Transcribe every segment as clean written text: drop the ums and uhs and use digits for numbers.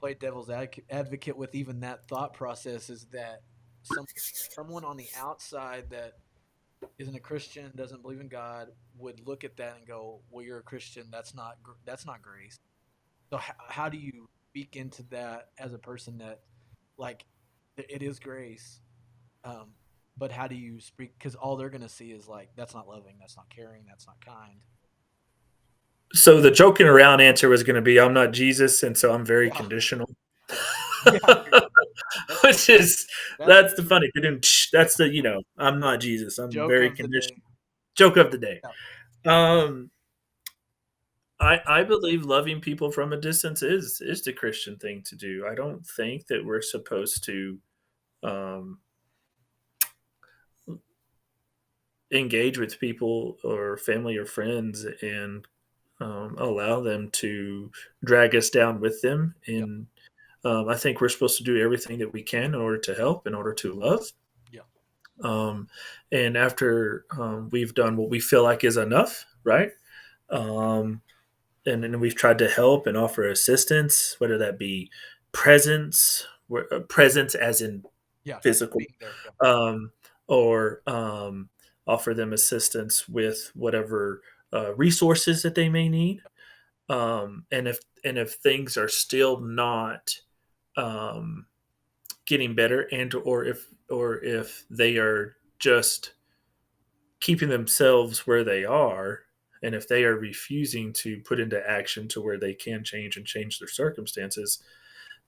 play devil's advocate with even that thought process is that someone on the outside that isn't a Christian, doesn't believe in God, would look at that and go, "Well, you're a Christian. That's not grace." So how do you speak into that as a person that like it is grace, um, but how do you speak? Because all they're gonna see is like that's not loving, that's not caring, that's not kind. So the joking around answer was going to be, I'm not Jesus, and so I'm very Yeah, conditional. yeah, yeah. That's the Which is that's the that's the true funny. That's the I'm not Jesus. I'm joke very of the conditional. day. Joke of the day. Yeah, Um, I believe loving people from a distance is the Christian thing to do. I don't think that we're supposed to um, engage with people or family or friends and allow them to drag us down with them. yeah, And I think we're supposed to do everything that we can in order to help, in order to love. yeah, Um, and after we've done what we feel like is enough, right? Um, and then we've tried to help and offer assistance, whether that be presence, presence as in yeah. physical, Being there. Yeah, um, or offer them assistance with whatever resources that they may need. And if things are still not um, getting better, and or if they are just keeping themselves where they are, and if they are refusing to put into action to where they can change and change their circumstances,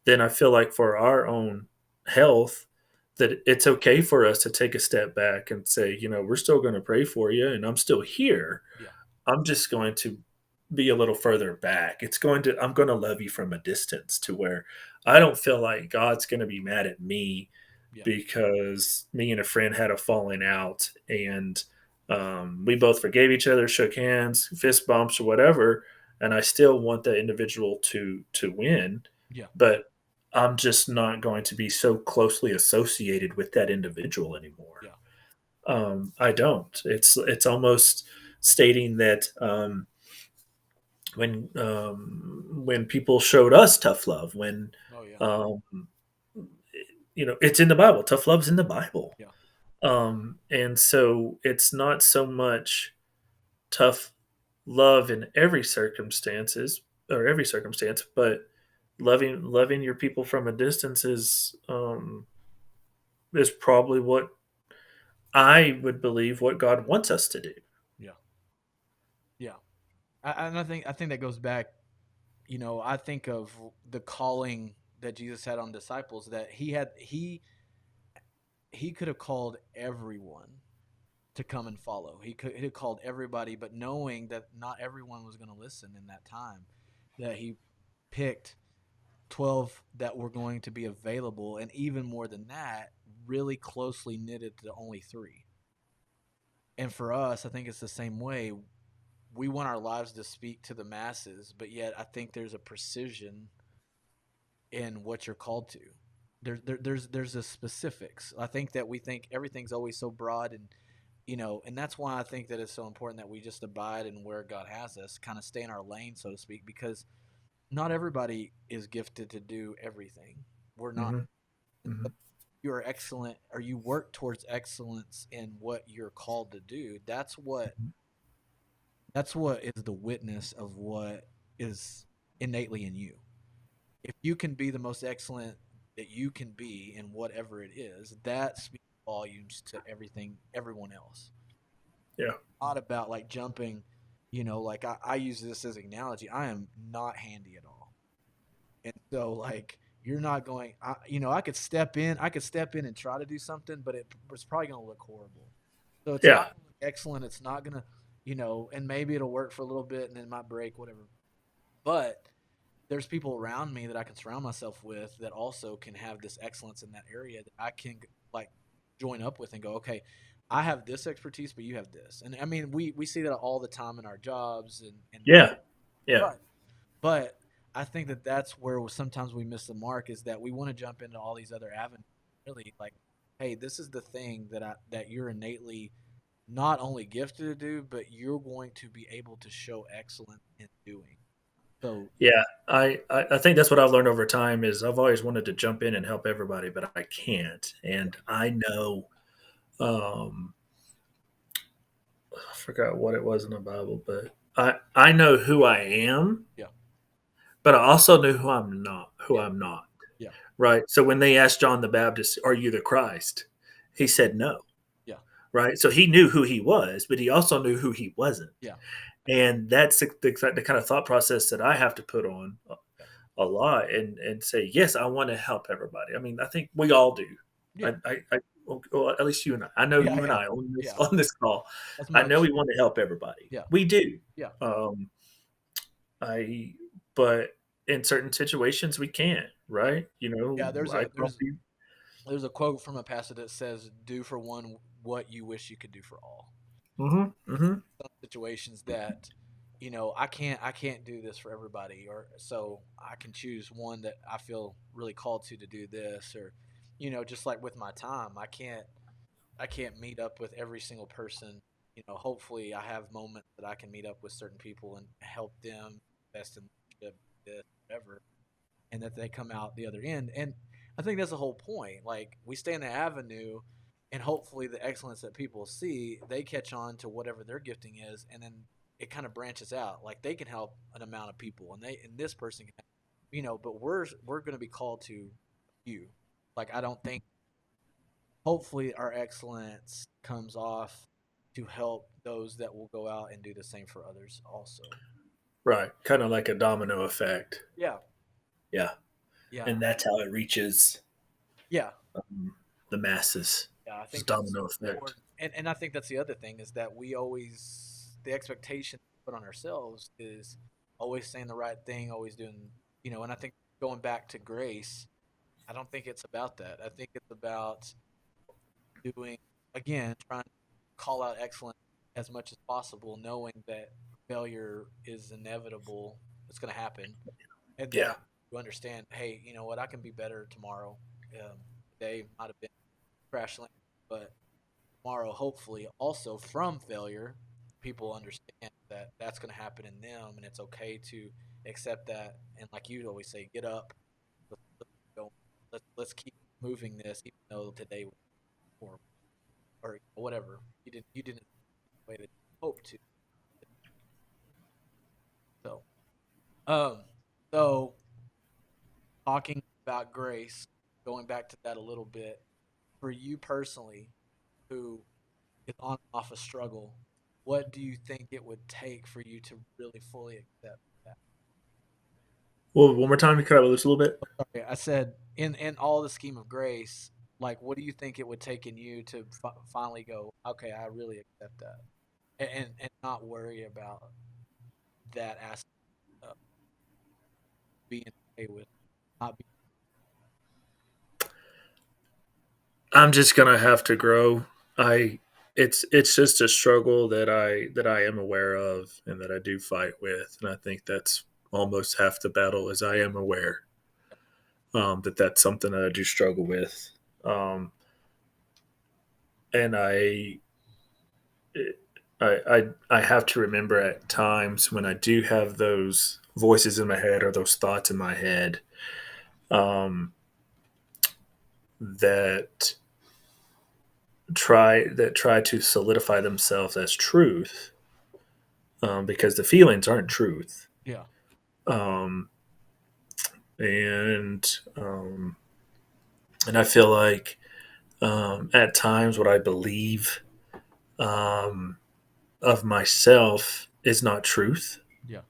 then I feel like for our own health, that it's okay for us to take a step back and say, we're still going to pray for you, and I'm still here. yeah, I'm just going to be a little further back. I'm going to love you from a distance to where I don't feel like God's going to be mad at me yeah, because me and a friend had a falling out, and we both forgave each other, shook hands, fist bumps or whatever, and I still want that individual to win, yeah, but I'm just not going to be so closely associated with that individual anymore. yeah, I don't. It's almost stating that when people showed us tough love, when oh yeah, um, it's in the Bible. Tough love's in the Bible. yeah, And so it's not so much tough love in every circumstance, but loving your people from a distance is probably what I would believe what God wants us to do. yeah, yeah. And I think that goes back. I think of the calling that Jesus had on disciples that he could have called everyone to come and follow. He have called everybody, but knowing that not everyone was going to listen in that time, that he picked 12 that were going to be available, and even more than that, really closely knitted to only three. And for us, I think it's the same way. We want our lives to speak to the masses, but yet I think there's a precision in what you're called to. There's a specifics. I think that we think everything's always so broad, and that's why I think that it's so important that we just abide in where God has us, kind of stay in our lane, so to speak, because not everybody is gifted to do everything. We're not. Hmm. Hmm. You are excellent, or you work towards excellence in what you're called to do. That's what is the witness of what is innately in you. If you can be the most excellent that you can be in whatever it is, that speaks volumes to everyone else. Yeah. Not about like jumping, like I use this as an analogy. I am not handy at all. And so like you're not going I could step in and try to do something, but it was probably going to look horrible. So it's Yeah. not gonna look excellent. It's not going to, and maybe it'll work for a little bit and then it might break, whatever. But there's people around me that I can surround myself with that also can have this excellence in that area that I can like join up with and go, okay, I have this expertise, but you have this. And I mean, we see that all the time in our jobs and Yeah. Yeah. right. But I think that that's where sometimes we miss the mark is that we want to jump into all these other avenues. Really, like, hey, this is the thing that you're innately not only gifted to do, but you're going to be able to show excellence in doing. So Yeah, I think that's what I've learned over time is I've always wanted to jump in and help everybody, but I can't. yeah, And I know, um, I forgot what it was in the Bible, but I know who I am, yeah, but I also know who I'm not. Who yeah, I'm not. yeah, Right. So when they asked John the Baptist, "Are you the Christ?" he said no. yeah, Right. So he knew who he was, but he also knew who he wasn't. yeah, And that's the kind of thought process that I have to put on yeah, a lot and say, yes, I want to help everybody. I mean, I think we all do. yeah, Well, at least you and I know yeah, you and yeah, I on this yeah. on this call. As I know much. we want to help everybody. Yeah, We do. yeah, Um, I but in certain situations we can't. Right? You yeah. know, There's I a tell there's people. there's a quote from a pastor that says, "Do for one what you wish you could do for all." Hmm. Hmm. Some situations that, I can't do this for everybody, or so I can choose one that I feel really called to do this, or just like with my time, I can't meet up with every single person. Hopefully I have moments that I can meet up with certain people and help them invest in leadership, this, whatever, and that they come out the other end. And I think that's the whole point. Like, we stay in the avenue, and hopefully the excellence that people see, they catch on to whatever their gifting is, and then it kind of branches out. Like, they can help an amount of people, and this person can, but we're going to be called to you. Like, I don't think, hopefully our excellence comes off to help those that will go out and do the same for others also. Right. Kind of like a domino effect. Yeah, Yeah. yeah, And that's how it reaches yeah. um, the masses. Yeah, I It's think that's domino effect. important. And I think that's the other thing, is that the expectation we put on ourselves is always saying the right thing, always doing, and I think, going back to grace, I don't think it's about that. I think it's about doing, again, trying to call out excellence as much as possible, knowing that failure is inevitable. It's going to happen. And Yeah. that you understand, hey, you know what? I can be better tomorrow. Today might have been crash landing, but tomorrow, hopefully, also from failure, people understand that that's going to happen in them, and it's okay to accept that. And like you always say, get up, let's go, let's keep moving this, even though today was horrible, or whatever. You didn't the way that you hoped to. So, um, so talking about grace, going back to that a little bit, for you personally, who is on and off a struggle, what do you think it would take for you to really fully accept that? Well, one more time, you cut out this a little bit. Okay, I said, in all the scheme of grace, like, what do you think it would take in you to finally go, okay, I really accept that, and not worry about that aspect of being okay with not being. I'm just gonna have to grow. I it's just a struggle that I am aware of and that I do fight with, and I think that's almost half the battle. Is I am aware that that's something that I do struggle with, and I have to remember at times when I do have those voices in my head or those thoughts in my head um, that try to solidify themselves as truth because the feelings aren't truth. Yeah, Um, and um, and I feel like at times what I believe um, of myself is not truth. yeah,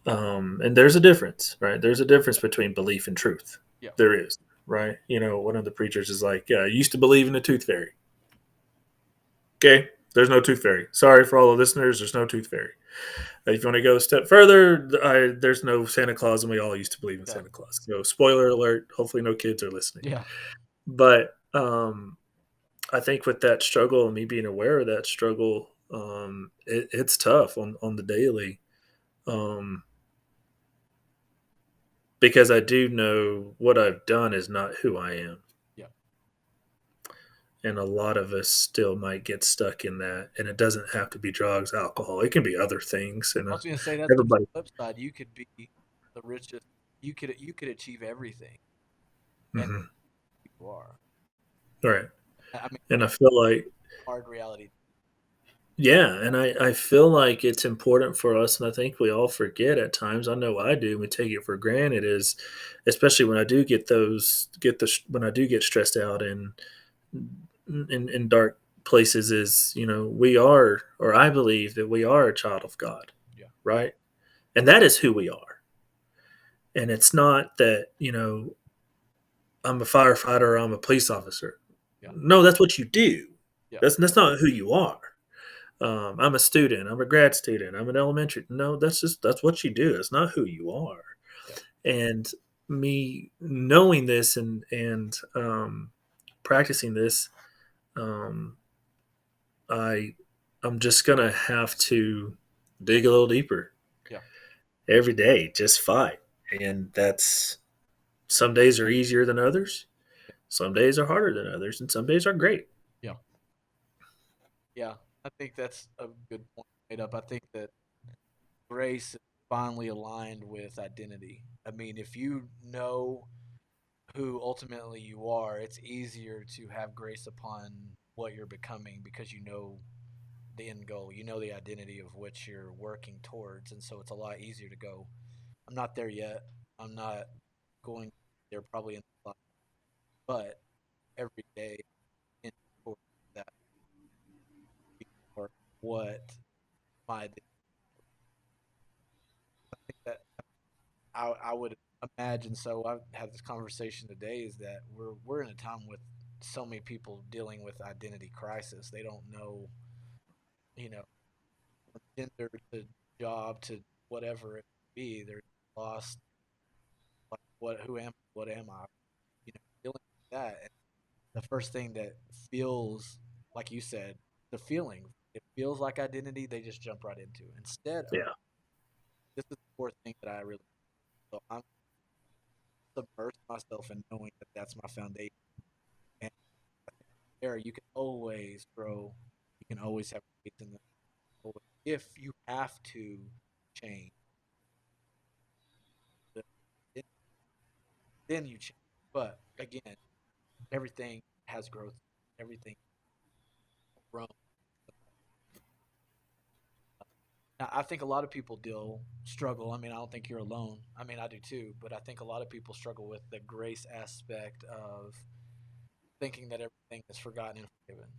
And there's a difference, right? There's a difference between belief and truth. yeah, There is, right? You know, one of the preachers is like, "Yeah, I used to believe in the tooth fairy." Okay, there's no tooth fairy. Sorry for all the listeners. There's no tooth fairy. If you want to go a step further, there's no Santa Claus, and we all used to believe in yeah, Santa Claus. So, spoiler alert. Hopefully, no kids are listening. yeah, But I think with that struggle and me being aware of that struggle, it's tough on the daily um, because I do know what I've done is not who I am, yeah, And a lot of us still might get stuck in that, and it doesn't have to be drugs, alcohol. It can be other things, and I was going to say that's the everybody. flip side. You could be the richest. You could achieve everything, and Mhm. you are. Right. I mean, And I feel like, hard reality. yeah, and I feel like it's important for us, and I think we all forget at times. I know I do. We take it for granted. Is especially when I do when I do get stressed out and in dark places. Is we are, or I believe that we are a child of God, Yeah, right? And that is who we are. And it's not that I'm a firefighter or I'm a police officer. yeah, No, that's what you do. yeah, That's not who you are. I'm a student. I'm a grad student. I'm an elementary. No, that's what you do. It's not who you are. yeah, And me knowing this and practicing this, um, I I'm just gonna have to dig a little deeper yeah, every day. Just fight, and that's some days are easier than others. Some days are harder than others, and some days are great. yeah, yeah. I think that's a good point made up. I think that grace is finally aligned with identity. I mean, if you know who ultimately you are, it's easier to have grace upon what you're becoming because you know the end goal. You know the identity of which you're working towards, and so it's a lot easier to go. I'm not there yet. I'm not going there probably in the life, but every day in towards that or what my identity. I think that I would imagine. So I've had this conversation today. Is that we're in a time with so many people dealing with identity crisis. They don't know, you know, from gender to job to whatever it may be. They're lost. Like, what? Who am? What am I? Dealing with that. And the first thing that feels like you said, the feeling. It feels like identity. They just jump right into instead of Yeah. this is the core thing that I really. So I'm submerse myself in knowing that that's my foundation. And there, you can always grow. You can always have faith in the if you have to change, then you change. But again, everything has growth. Everything grows. Now, I think a lot of people deal struggle. I mean, I don't think you're alone. I mean, I do too, but I think a lot of people struggle with the grace aspect of thinking that everything is forgotten and forgiven.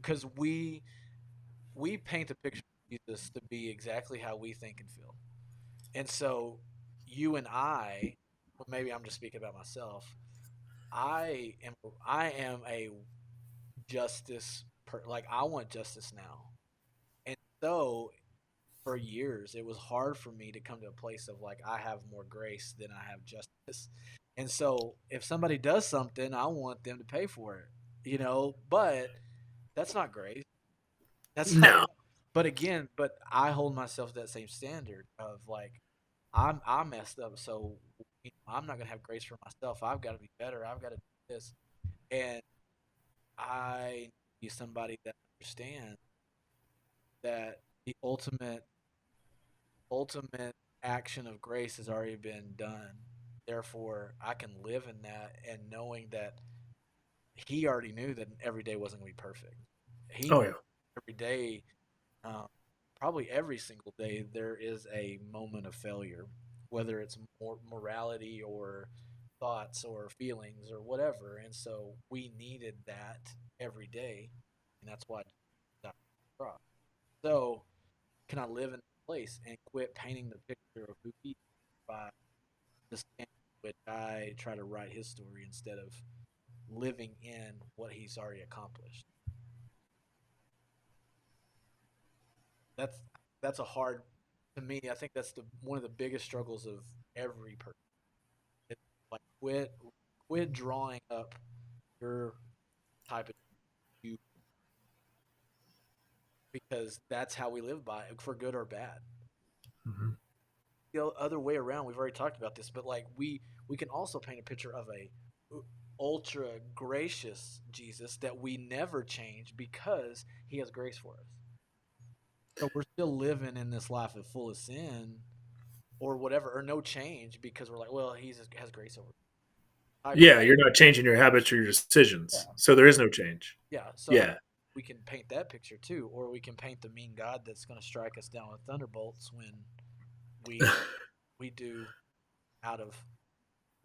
Because we paint a picture of Jesus to be exactly how we think and feel. And so you and I, well, maybe I'm just speaking about myself. I am I am a like I want justice now. And so for years it was hard for me to come to a place of like I have more grace than I have justice. And so if somebody does something, I want them to pay for it. But that's not grace. That's not. No. But again, but I hold myself to that same standard of like I messed up, so I'm not gonna have grace for myself. I've got to be better. I've got to do this, and I need somebody that understands that the ultimate action of grace has already been done. Therefore, I can live in that and knowing that he already knew that every day wasn't gonna be perfect. He Oh knew yeah. every day um, probably every single day there is a moment of failure, whether it's morality or thoughts or feelings or whatever. And so we needed that every day, and that's why Jesus died on the cross. So can I live in that place and quit painting the picture of who he is by the standard in which I try to write his story instead of living in what he's already accomplished? that's that's a hard to me. I think that's the one of the biggest struggles of every person. It's like quit drawing up your type of you because that's how we live by it, for good or bad. Hmm. The other way around, we've already talked about this, but like we can also paint a picture of a ultra gracious Jesus that we never change because he has grace for us. So we're still living in this life of full of sin or whatever, or no change because we're like, well, he has grace over me. I agree. Yeah, you're not changing your habits or your decisions, Yeah. so there is no change. Yeah. So I mean, Yeah. we can paint that picture too, or we can paint the mean God that's going to strike us down with thunderbolts when we we do out of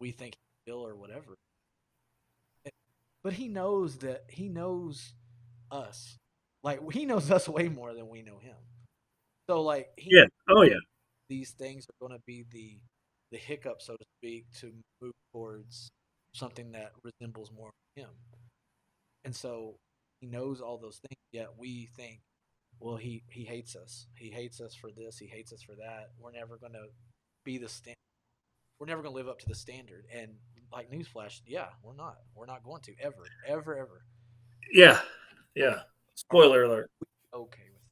we think he's ill or whatever. But he knows us. Like he knows us way more than we know him. So like he Yeah. knows Oh yeah. these things are going to be the hiccup, so to speak, to move towards something that resembles more him. And so he knows all those things. Yet we think, well, he hates us. He hates us for this. He hates us for that. We're never going to be the stand. We're never going to live up to the standard. And like newsflash, yeah, we're not. We're not going to ever, ever, ever. Yeah. But Yeah. are Spoiler alert. we okay with?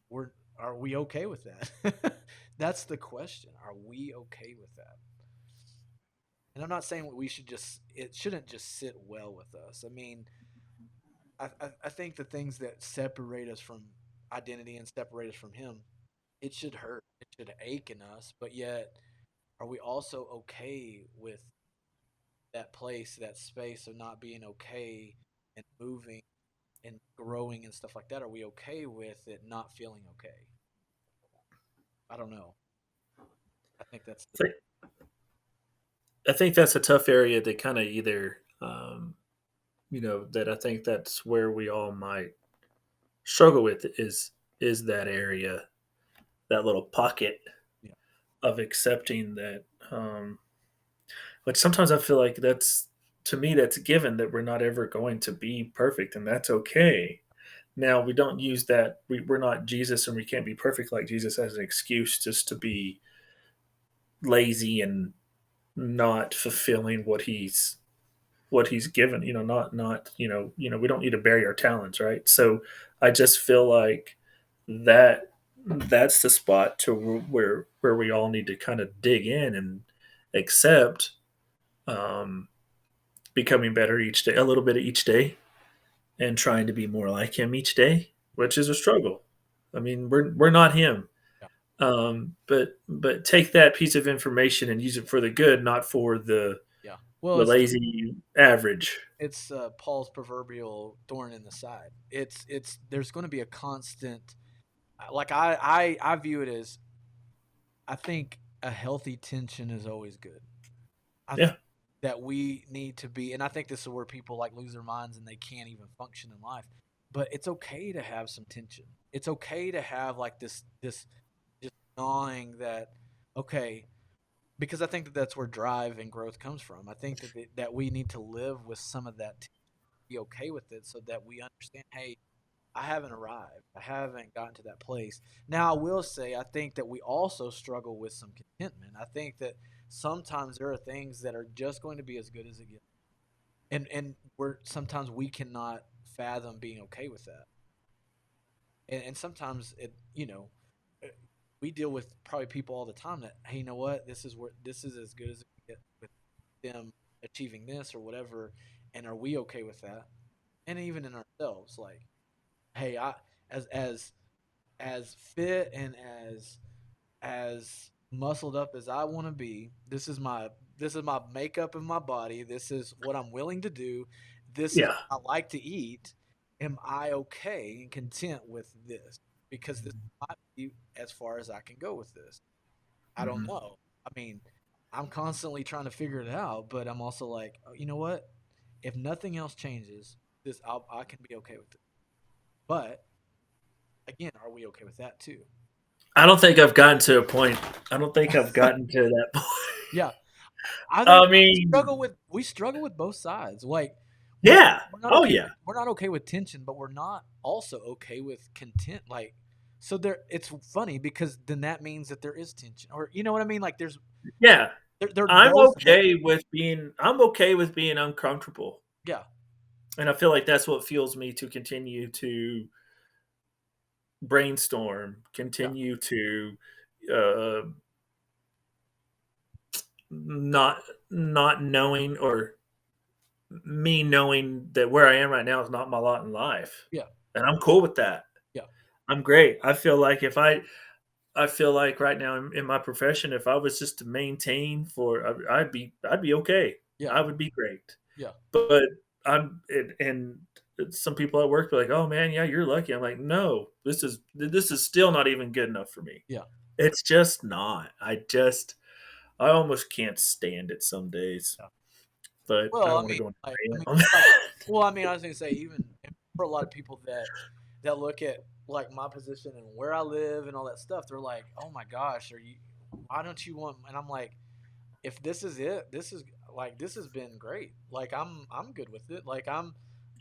We're are we okay with that? That's the question. Are we okay with that? And I'm not saying we should just. It shouldn't just sit well with us. I mean, I think the things that separate us from identity and separate us from Him, it should hurt. It should ache in us. But yet, are we also okay with that place, that space of not being okay and moving and growing and stuff like that? Are we okay with it not feeling okay? I don't know. I think that's the I think that's a tough area to kind of either, that I think that's where we all might struggle with is that area, that little pocket yeah. of accepting that. But sometimes I feel like that's to me that's a given that we're not ever going to be perfect, and that's okay. Now we don't use that we're not Jesus and we can't be perfect like Jesus as an excuse just to be lazy and not fulfilling what he's given, we don't need to bury our talents, right? So I just feel like that that's the spot to where we all need to kind of dig in and accept, um, becoming better each day, a little bit of each day, and trying to be more like him each day, Yeah. which is a struggle. I mean, we're not him. Yeah. But take that piece of information and use it for the good, not for Yeah. Well, the lazy average. it's Paul's proverbial thorn in the side. It's there's going to be a constant. Like I view it as I think a healthy tension is always good. I think Yeah, that we need to be, and I think this is where people like lose their minds and they can't even function in life. But it's okay to have some tension. It's okay to have like this just gnawing that okay, because I think that that's where drive and growth comes from. I think that we need to live with some of that, be okay with it, so that we understand. Hey, I haven't arrived. I haven't gotten to that place. Now, I will say, I think that we also struggle with some contentment. I think that sometimes there are things that are just going to be as good as it gets, and we're sometimes we cannot fathom being okay with that. And sometimes uh, we deal with probably people all the time that hey, you know what, this is as good as it can get with them achieving this or whatever, and are we okay with that? And even in ourselves, like hey, I as as fit and as muscled up as I want to be. This is my makeup of my body. This is what I'm willing to do. This is yeah, what I like to eat. Am I okay and content with this? Because this might be as far as I can go with this. I don't hmm know. I mean, I'm constantly trying to figure it out, but I'm also like, oh, you know what? If nothing else changes, I can be okay with it. But again, are we okay with that too? I don't think I've gotten to a point. I don't think I've gotten to that point. Yeah, I think I mean, we struggle with both sides. Like we're yeah, we're not oh okay yeah, with we're not okay with tension, but we're not also okay with content. Like so there it's funny because then that means that there is tension. Or you know what I mean? Like yeah. they're both there. I'm okay with being uncomfortable, Yeah. and I feel like that's what fuels me to continue to brainstorm, Yeah. continue to uh, not not knowing, or me knowing that where I am right now is not my lot in life, Yeah, and I'm cool with that. yeah, I'm great. I feel like right now in my profession, if I was just to maintain I'd be okay. yeah, I would be great. yeah, But and some people at work be like, "Oh man, yeah, you're lucky." I'm like, "No, this is still not even good enough for me. yeah. It's just not. I almost can't stand it some days." Yeah. But I Well, don't want to go on a rant on like, that. well, I mean, I was gonna say even for a lot of people that look at like my position and where I live and all that stuff, they're like, "Oh my gosh, are you? Why don't you want?" And I'm like, "If this is it, this has been great. Like I'm good with it. Like I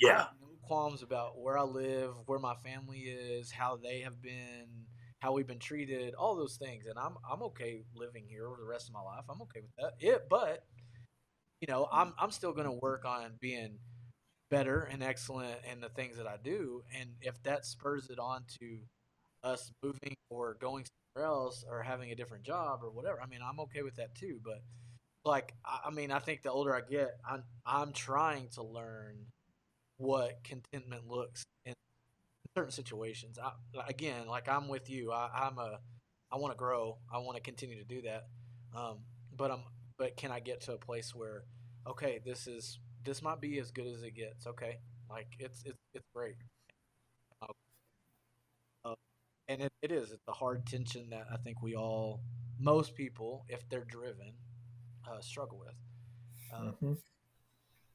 Yeah. have no qualms about where I live, where my family is, how they have been, how we've been treated, all those things, and I'm okay living here for the rest of my life. I'm okay with that. But I'm still going to work on being better and excellent in the things that I do. And if that spurs it on to us moving or going somewhere else or having a different job or whatever, I mean, I'm okay with that too. But like, I mean, I think the older I get, I'm trying to learn what contentment looks in certain situations. Again, like I'm with you. I want to grow. I want to continue to do that. Um, but can I get to a place where, okay, this might be as good as it gets. Okay, like it's great. Uh, and it is. It's a hard tension that I think most people, if they're driven, struggle with. Mhm.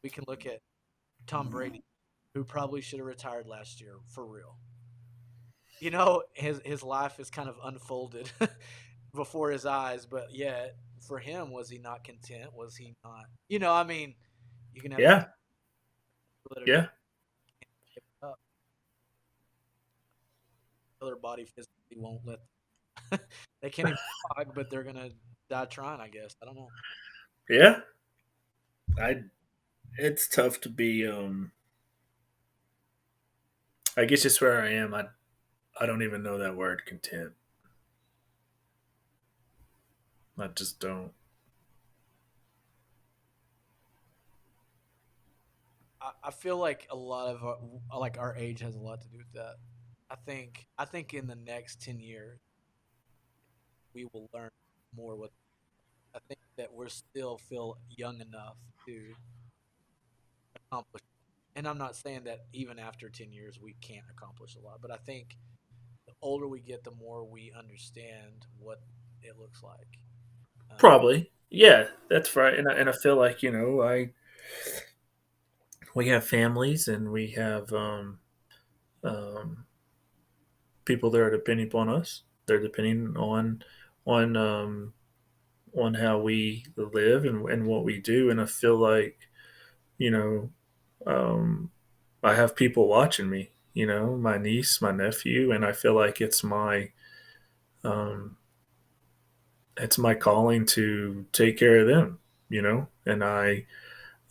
We can look at Tom Brady, who probably should have retired last year for real. His life is kind of unfolded before his eyes, but yet for him, was he not content? Was he not? I mean, you can have Yeah. people that are just Yeah. give up. Their body physically won't let. They can't even jog, but they're gonna die trying. I guess I don't know. Yeah. I It's tough to be I guess just where I am, I don't even know that word content. I just don't. I feel like a lot of like our age has a lot to do with that. I think in the next 10 years we will learn more. What I think that we're still feel young enough to accomplish. And I'm not saying that even after 10 years we can't accomplish a lot, but I think the older we get, the more we understand what it looks like. Um, Probably. Yeah, that's right. And I feel like, I we have families, and we have um, people that are depending upon us. They're depending on on how we live, and what we do. And I feel like, you know, um, I have people watching me, my niece, my nephew, and I feel like um, it's my calling to take care of them, and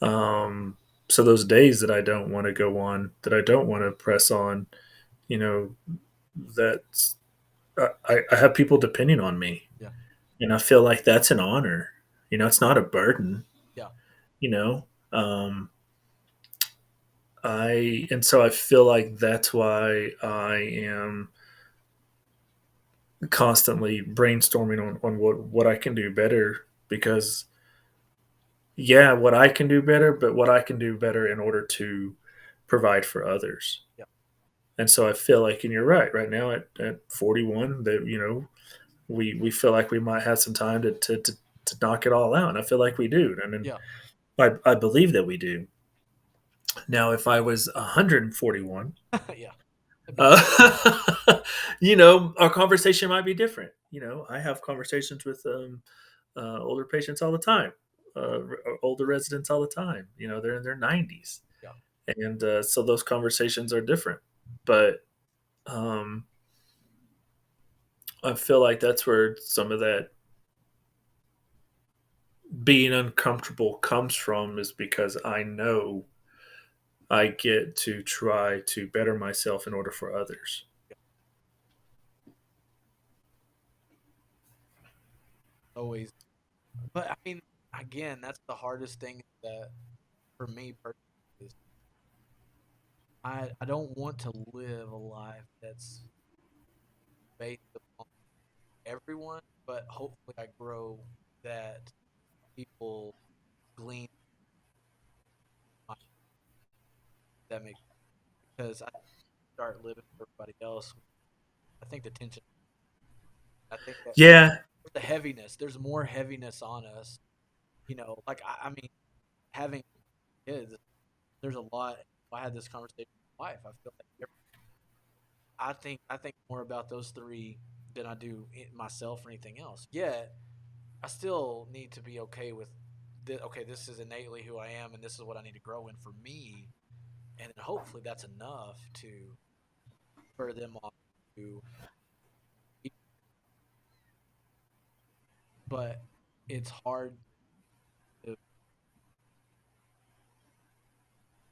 um, so those days that I don't want to go on, that I don't want to press on, you know, that's, I have people depending on me, yeah, and I feel like that's an honor. It's not a burden. yeah, You know, um, and so I feel like that's why I am constantly brainstorming on what I can do better, because yeah, what I can do better, but what I can do better in order to provide for others. yeah, And so I feel like, and you're right now at 41, that, we feel like we might have some time to knock it all out. And I feel like we do. And then yeah, I believe that we do. Now, if I was 141, yeah. It'd be different. uh, our conversation might be different. I have conversations with older patients all the time, older residents all the time. They're in their 90s. Yeah, And so those conversations are different. But um, I feel like that's where some of that being uncomfortable comes from, is because I know I get to try to better myself in order for others. always. But I mean, again, that's the hardest thing that for me personally is I don't want to live a life that's based upon everyone, but hopefully I grow that people glean my that makes because I start living for everybody else. I think the tension. I think that Yeah, the heaviness. There's more heaviness on us. Like I mean, having kids. There's a lot. I had this conversation with my wife. I feel like I think more about those three than I do myself or anything else. Yet I still need to be okay with okay, this is innately who I am, and this is what I need to grow in for me, and then hopefully that's enough to spur them on to. But it's hard to.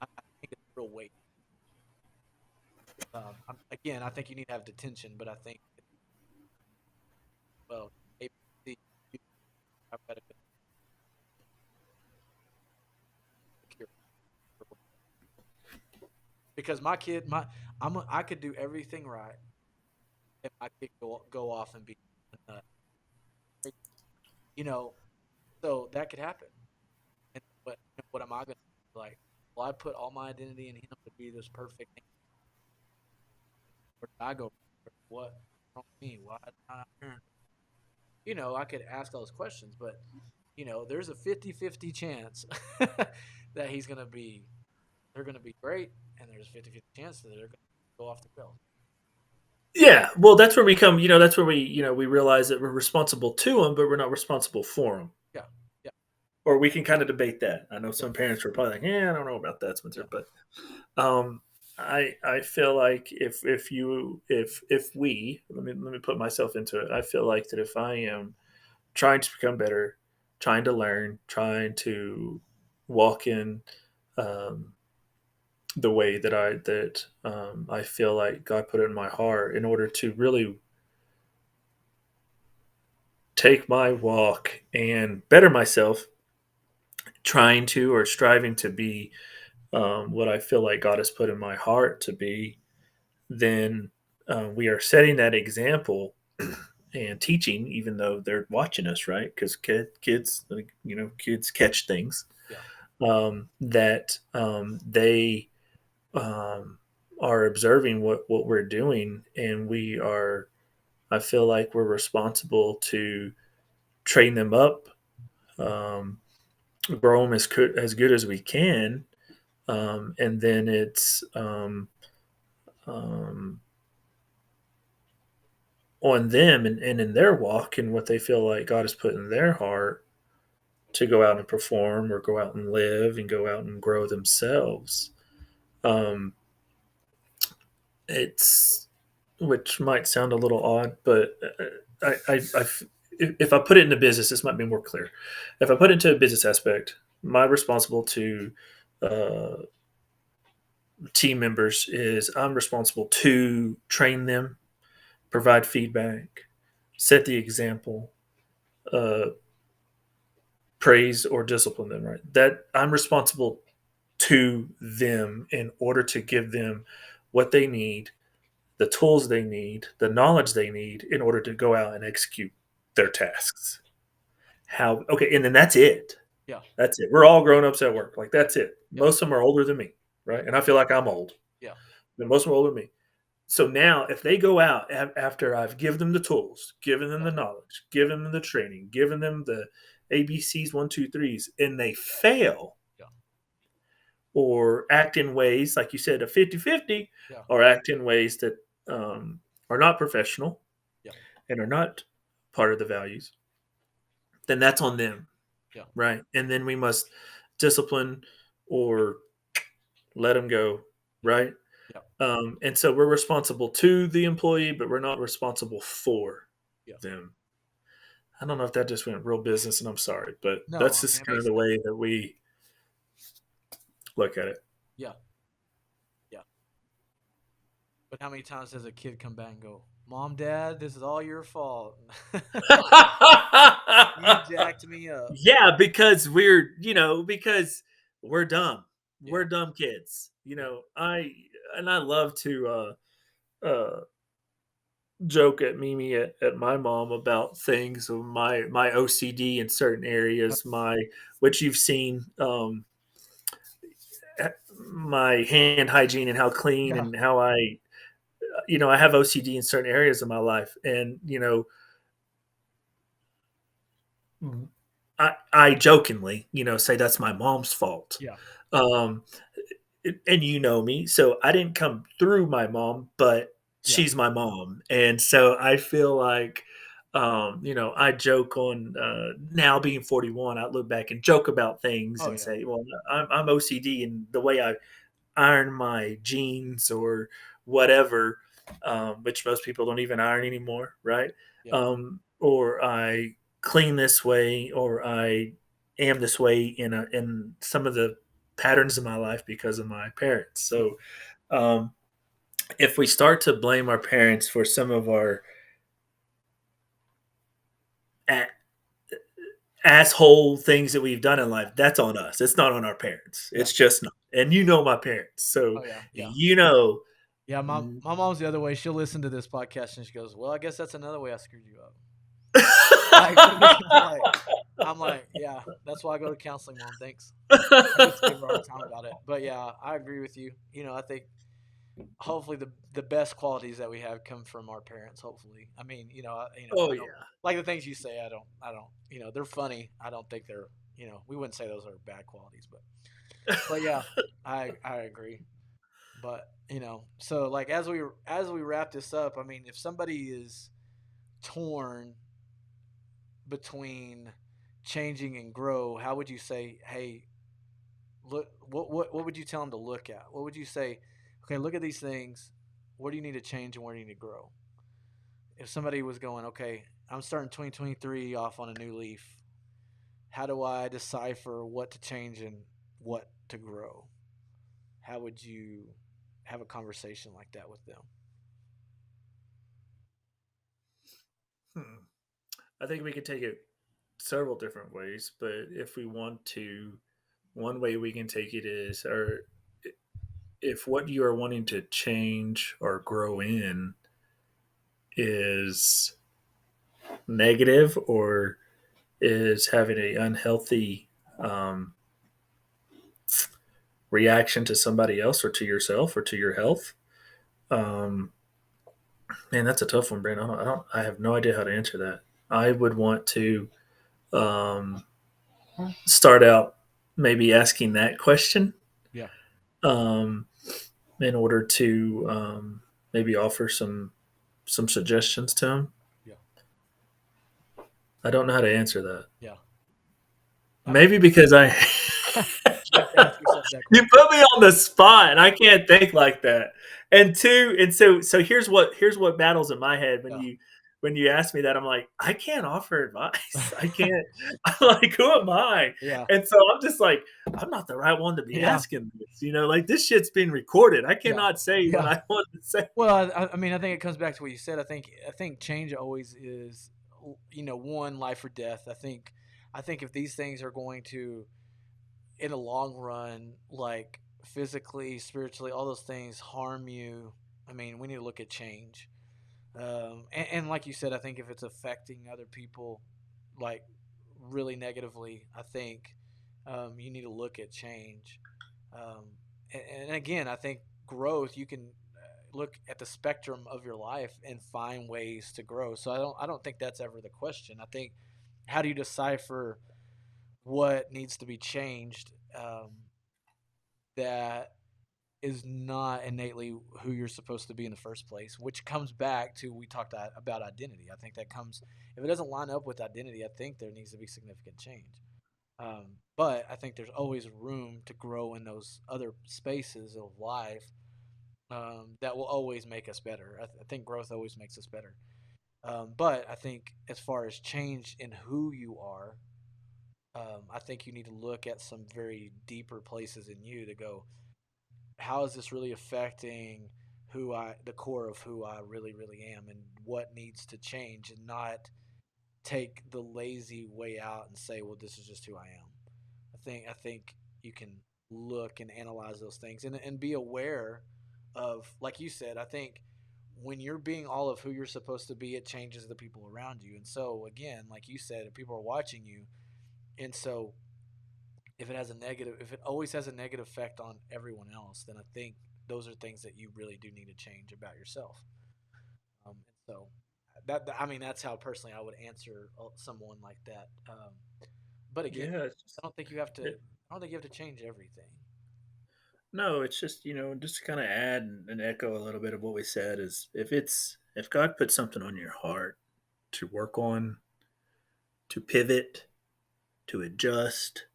I think it's a real weight. Again, I think you need to have detention, but I think well, ABC, I've got to secure because my kid, I could do everything right if my kid go off and be a nut. You know, so that could happen. And what am I going to do? Like? Well, I put all my identity in him to be this perfect thing. Where did I go? What wrong with me? Why did I not parent? I could ask all those questions, but there's a 50-50 chance that they're going to be great, and there's a 50-50 chance that they're going to go off the rails. yeah. Well, that's where we come. That's where we realize that we're responsible to them, but we're not responsible for them. Yeah, yeah, Or we can kind of debate that. I know yeah, some parents are probably like, "Yeah, I don't know about that, yeah, Spencer," but um, I feel like if we let me put myself into it. I feel like that if I am trying to become better, trying to learn, trying to walk in um, the way that I feel like God put it in my heart in order to really take my walk and better myself, trying to or striving to be what I feel like God has put in my heart to be, then we are setting that example and teaching, even though they're watching us, right? Because kids, kids catch things yeah, that they um, are observing what we're doing, and we are. I feel like we're responsible to train them up, um, grow them as good as we can, and then it's um, on them and in their walk and what they feel like God has put in their heart to go out and perform or go out and live and go out and grow themselves. Um, it's which might sound a little odd, but if I put it into business, this might be more clear. If I put it into a business aspect, my responsible to uh, team members is I'm responsible to train them, provide feedback, set the example, uh, praise or discipline them. Right, that I'm responsible to them in order to give them what they need, the tools they need, the knowledge they need in order to go out and execute their tasks. How okay, and then that's it. yeah, That's it. We're all grown ups at work. Like that's it. yeah, Most of them are older than me, right? And I feel like I'm old. yeah, And most of them are older than me. So now, if they go out after I've given them the tools, given them yeah, the knowledge, given them the training, given them the ABCs, one, two, threes, and they fail yeah, or act in ways, like you said, a 50-50, yeah, or act in ways that are not professional yeah, and are not part of the values, then that's on them, yeah, right? And then we must discipline or let them go, right? yeah, And so we're responsible to the employee, but we're not responsible for yeah. them. I don't know if that just went real business, and I'm sorry, but No, that's I mean just it kind of makes the sense. way that we look at it. Yeah, yeah. But how many times does a kid come back and go? Mom, Dad, this is all your fault. You jacked me up. Yeah, because because we're dumb. Yeah, We're dumb kids. yeah, I love to uh joke at Mimi at my mom about things of my OCD in certain oh, areas, my which you've seen my hand hygiene and how clean yeah, and how I have OCD in certain areas of my life, and I jokingly say that's my mom's fault. yeah, Um, and you know me, so I didn't come through my mom, but yeah. she's my mom, and so I feel like, I joke on now being 41. I look back and joke about things Oh and yeah, say, well, I'm OCD in the way I iron my jeans or whatever, which most people don't even iron anymore, right? yeah, Or I clean this way, or I am this way in some of the patterns of my life because of my parents. yeah, So um, if we start to blame our parents for some of our a- asshole things that we've done in life, that's on us. It's not on our parents. yeah. It's just not. And you know my parents, so Oh yeah, yeah. you know. Yeah, my mom's the other way. She'll listen to this podcast and she goes, "Well, I guess that's another way I screwed you up." Like, I'm like, yeah, that's why I go to counseling, mom. Thanks. I just give her a hard time about it, but yeah, I agree with you. I think hopefully the best qualities that we have come from our parents. Hopefully, I mean, Oh I don't yeah. like the things you say. I don't, they're funny. I don't think they're, we wouldn't say those are bad qualities, but yeah, I agree. But so like as we wrap this up, I mean, if somebody is torn between changing and grow, how would you say, hey, look, what would you tell them to look at? What would you say? Okay, look at these things. Where do you need to change and where do you need to grow? If somebody was going, okay, I'm starting 2023 off on a new leaf. How do I decipher what to change and what to grow? How would you have a conversation like that with them? Hmm. I think we could take it several different ways, but if we want to, one way we can take it is, or if what you are wanting to change or grow in is negative or is having a unhealthy um, reaction to somebody else or to yourself or to your health, um, man, that's a tough one, Brandon. I have no idea how to answer that. I would want to um, start out maybe asking that question, Yeah, um, in order to maybe offer some suggestions to him. yeah, I don't know how to answer that. yeah. I mean, Maybe because I you have to ask yourself that you question. put me on the spot and I can't think like that. And two, and so here's what battles in my head Yeah, when you ask me that. I'm like, I can't offer advice. I can't. I'm like, who am I? yeah, And so I'm just like, I'm not the right one to be yeah, asking this. Like this shit's being recorded. I yeah, cannot say what yeah. I want to say. Well, I mean, I think it comes back to what you said. I think change always is, one life or death. I think if these things are going to, in the long run, like physically, spiritually, all those things harm you. I mean, we need to look at change. And like you said, I think if it's affecting other people, like really negatively, I think you need to look at change. Um, and again, I think growth, you can look at the spectrum of your life and find ways to grow. So I don't think that's ever the question. I think, how do you decipher what needs to be changed, that is not innately who you're supposed to be in the first place, which comes back to, we talked about identity. I think that comes, if it doesn't line up with identity, I think there needs to be significant change. But I think there's always room to grow in those other spaces of life, that will always make us better. I think growth always makes us better. But I think as far as change in who you are, I think you need to look at some very deeper places in you to go, how is this really affecting the core of who I really, really am and what needs to change, and not take the lazy way out and say, well, this is just who I am. I think you can look and analyze those things, and be aware of, like you said, I think when you're being all of who you're supposed to be, it changes the people around you. And so again, like you said, people are watching you. And so if it always has a negative effect on everyone else, then I think those are things that you really do need to change about yourself. And so I mean, that's how personally I would answer someone like that. But again, Yeah, it's I just, don't think you have to. it, I don't think you have to change everything. no, it's just just to kind of add and echo a little bit of what we said is if God puts something on your heart to work on, to pivot, to adjust,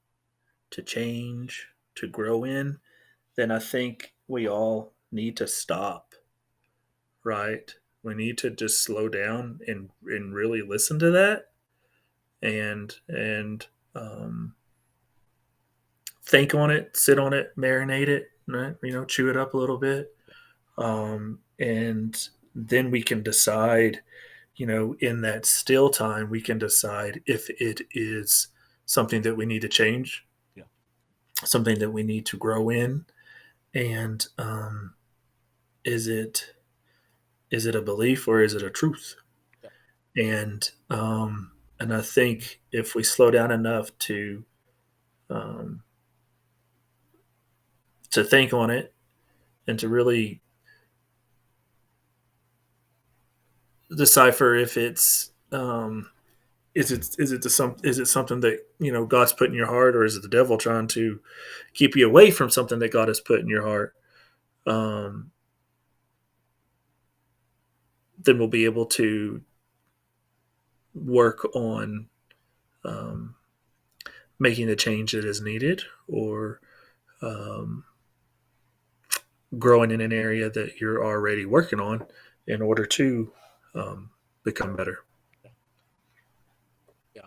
to change, to grow in, then I think we all need to stop, right? We need to just slow down and really listen to that and think on it, sit on it, marinate it, right? Chew it up a little bit, and then we can decide. In that still time, we can decide if it is something that we need to change, Yeah, something that we need to grow in, and is it is it a belief or is it a truth? yeah, And I think if we slow down enough um, to think on it and to really decipher if it's is it something that God's put in your heart, or is it the devil trying to keep you away from something that God has put in your heart? Um, then we'll be able to work on um, making the change that is needed, or um, growing in an area that you're already working on in order to um, become better. yeah, yeah.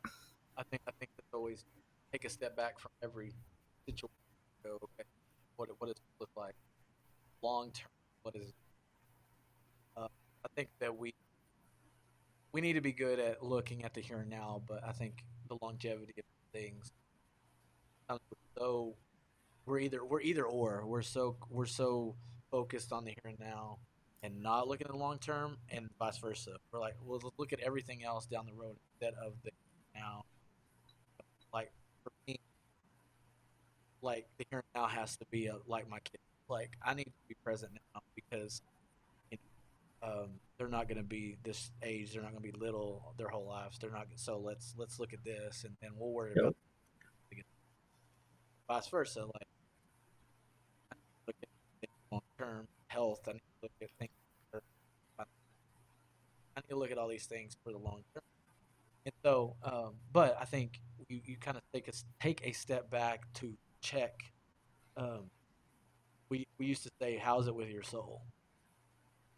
I think that's always take a step back from every situation. Go, okay, what does it look like long term? What is? I think that we need to be good at looking at the here and now, but I think the longevity of things, so we're either or. We're so focused on the here and now and not looking at the long term, and vice versa. We're like, well, let's look at everything else down the road instead of the now. Like for me, like the here and now has to be like my kid. Like I need to be present now because they're not going to be this age. They're not going to be little their whole lives. They're not. So let's look at this, and we'll worry about Yep. it. Vice versa. Like look at long term health. I need to look at things. I need to look at all these things for the long term. And so, but I think you kind of take a step back to check. Um, we used to say, "How's it with your soul?"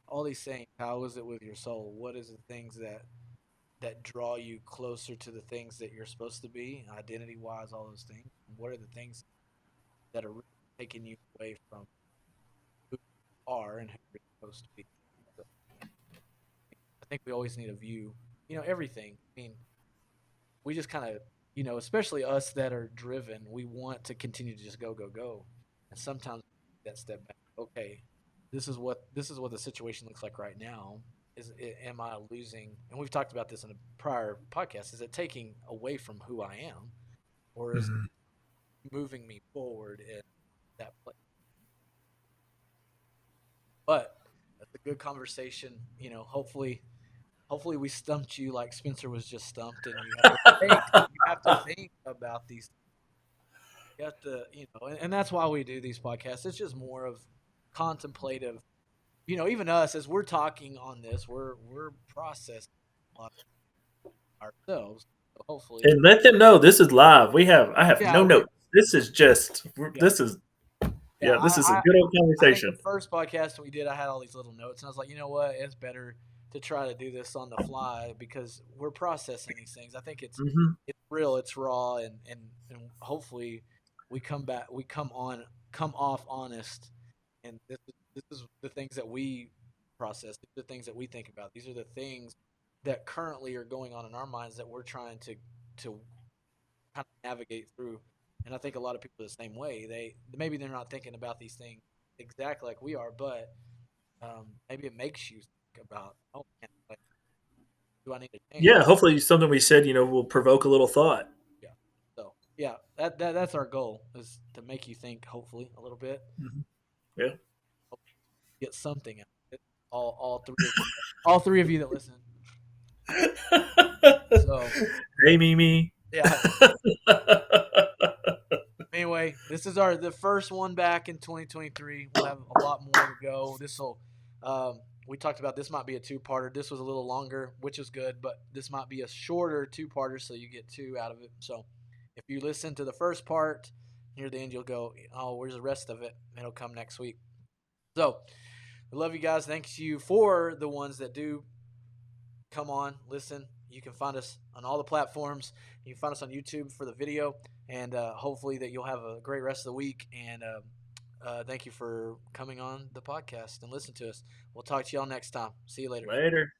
All these sayings, "How is it with your soul?" What is the things that draw you closer to the things that you're supposed to be, identity wise, all those things? And what are the things that are really taking you away from who you are and who you're supposed to be? So I think we always need a view, everything. I mean, we just kind of, especially us that are driven, we want to continue to just go, go, go. And sometimes that step back, okay, this is what the situation looks like right now. Am I losing? And we've talked about this in a prior podcast. Is it taking away from who I am, or is Mhm. it moving me forward in that place? But that's a good conversation. Hopefully we stumped you like Spencer was just stumped, and you have to think. You have to think about these. You have to, and that's why we do these podcasts. It's just more of contemplative. Even us as we're talking on this, we're processing a lot ourselves. So hopefully, And let them know this is live. I have yeah, no notes. This is just yeah, this is yeah. yeah, this is a I good old I think the conversation. first podcast we did, I had all these little notes, and I was like, you know what, it's better to try to do this on the fly because we're processing these things. I think Hmm. it's real, it's raw, and hopefully we come off honest, and this This is the things that we process. These are the things that we think about. These are the things that currently are going on in our minds that we're trying to kind of navigate through. And I think a lot of people are the same way. Maybe they're not thinking about these things exactly like we are, but maybe it makes you think about, oh man, like, do I need to change? Yeah, hopefully something we said, will provoke a little thought. Yeah. So yeah, that's our goal is to make you think, hopefully, a little bit. Mhm. Yeah. Get something out of it. All three of all three of you that listen. So Hey, Mimi. yeah. Anyway, this is the first one back in 2023. We'll have a lot more to go. We talked about this might be a two-parter. This was a little longer, which is good, but this might be a shorter two-parter, so you get two out of it. So if you listen to the first part near the end, you'll go, "Oh, where's the rest of it?" It'll come next week. So I love you guys. Thanks you for the ones that do come on, listen. You can find us on all the platforms. You can find us on YouTube for the video, and hopefully that you'll have a great rest of the week. And thank you for coming on the podcast and listen to us. We'll talk to y'all next time. See you later. Later.